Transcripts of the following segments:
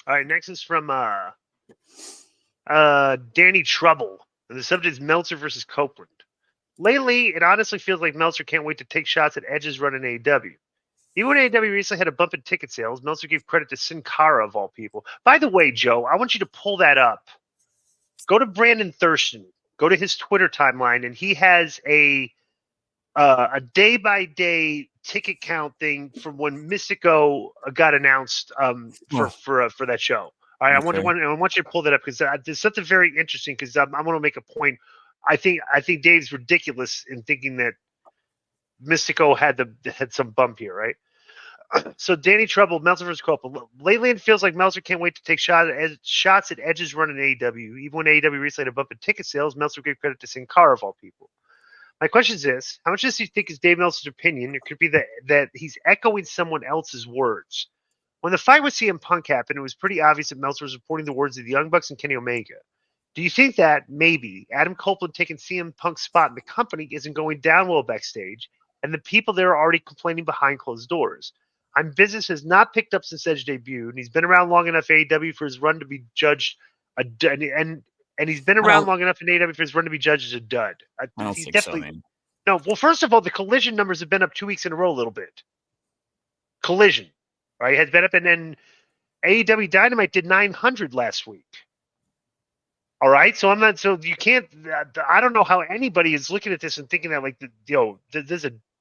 All right, next is from Danny Trouble. And the subject is Meltzer versus Copeland. Lately, it honestly feels like Meltzer can't wait to take shots at Edge's run in AEW. Even when AEW recently had a bump in ticket sales, Meltzer gave credit to Sin Cara, of all people. By the way, Joe, I want you to pull that up. Go to Brandon Thurston. Go to his Twitter timeline, and he has a day-by-day ticket count thing from when Mystico got announced for that show. All right, Okay. I want you to pull that up because there's something very interesting. Because I want to make a point. I think Dave's ridiculous in thinking that Mystico had some bump here, right? So Danny Trouble, Meltzer versus Copeland. Lately, it feels like Meltzer can't wait to take shots at Edge's run in AEW. Even when AEW recently had a bump in ticket sales, Meltzer gave credit to Sin Cara, of all people. My question is this: how much does he think is Dave Meltzer's opinion? It could be that he's echoing someone else's words. When the fight with CM Punk happened, it was pretty obvious that Meltzer was reporting the words of the Young Bucks and Kenny Omega. Do you think that maybe Adam Copeland taking CM Punk's spot in the company isn't going down well backstage, and the people there are already complaining behind closed doors? Business has not picked up since Edge debuted, and he's been around long enough AEW for his run to be judged and he's been around long enough in AEW for his run to be judged as a dud. I don't he's think definitely, so, man. No, well, first of all, the Collision numbers have been up 2 weeks in a row a little bit. Collision, right, has been up, and then AEW Dynamite did 900 last week. All right, so you can't. I don't know how anybody is looking at this and thinking that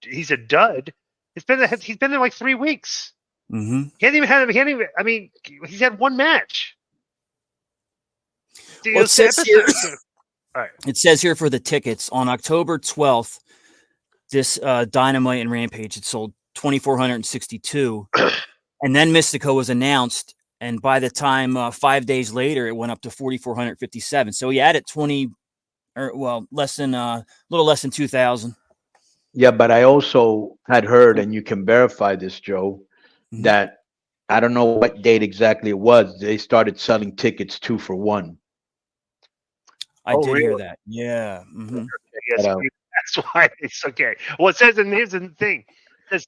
he's a dud. He's been there like 3 weeks. Mm-hmm. He's had one match. Well, it says here for the tickets on October 12th, this Dynamite and Rampage had sold 2,462, and then Mystico was announced, and by the time 5 days later, it went up to 4,457. So he added little less than 2,000. Yeah, but I also had heard, and you can verify this, Joe, that I don't know what date exactly it was. They started selling tickets 2 for 1. I did hear that. Yeah. Mm-hmm. Yes, that's why it's okay. Well, it says, and here's the thing.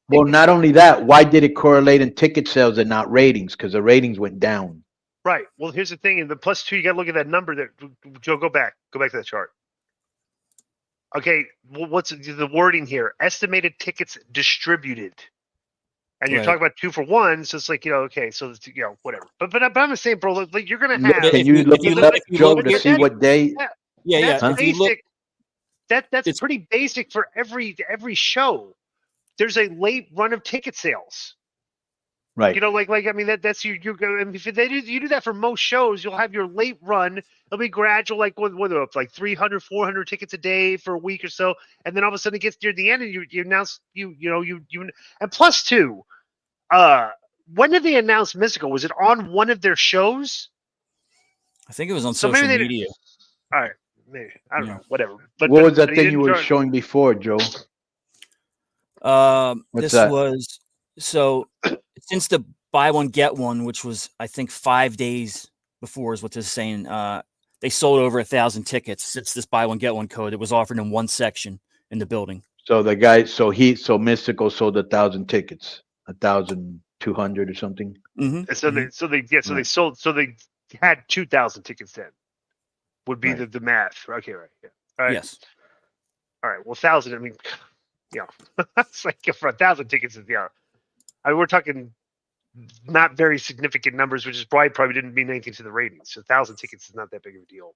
Well, not only that, why did it correlate in ticket sales and not ratings? Because the ratings went down. Right. Well, here's the thing. In the +2, you got to look at that number. Joe, go back to that chart. Okay. Well, what's the wording here? Estimated tickets distributed. And you're talking about 2 for 1, so it's like, okay, so it's, whatever. But I'm just saying, bro, like you're gonna have. Can you look it up, Joe, to see what day? Yeah. That's basic. That's pretty basic for every show. There's a late run of ticket sales. Right. That's you do that for most shows, you'll have your late run. It'll be gradual, like whether up like 300, 400 tickets a day for a week or so, and then all of a sudden it gets near the end, and you announce you and +2. When did they announce Mystical? Was it on one of their shows? I think it was on social media. All right, maybe I don't know, whatever. But what was that thing you were showing before, Joe? This was since the buy one get one, which was I think 5 days before, is what they're saying. They sold over 1,000 tickets since this buy one get one code. It was offered in one section in the building. So the guy, so Mystical sold 1,000 tickets, 1,200 or something. Mm-hmm. So they had 2,000 tickets then. Would be the math. Okay, right. Yeah. All right. Yes. All right. Well, 1,000. I mean, it's like for 1,000 tickets is we're talking not very significant numbers, which is probably didn't mean anything to the ratings. So 1,000 tickets is not that big of a deal.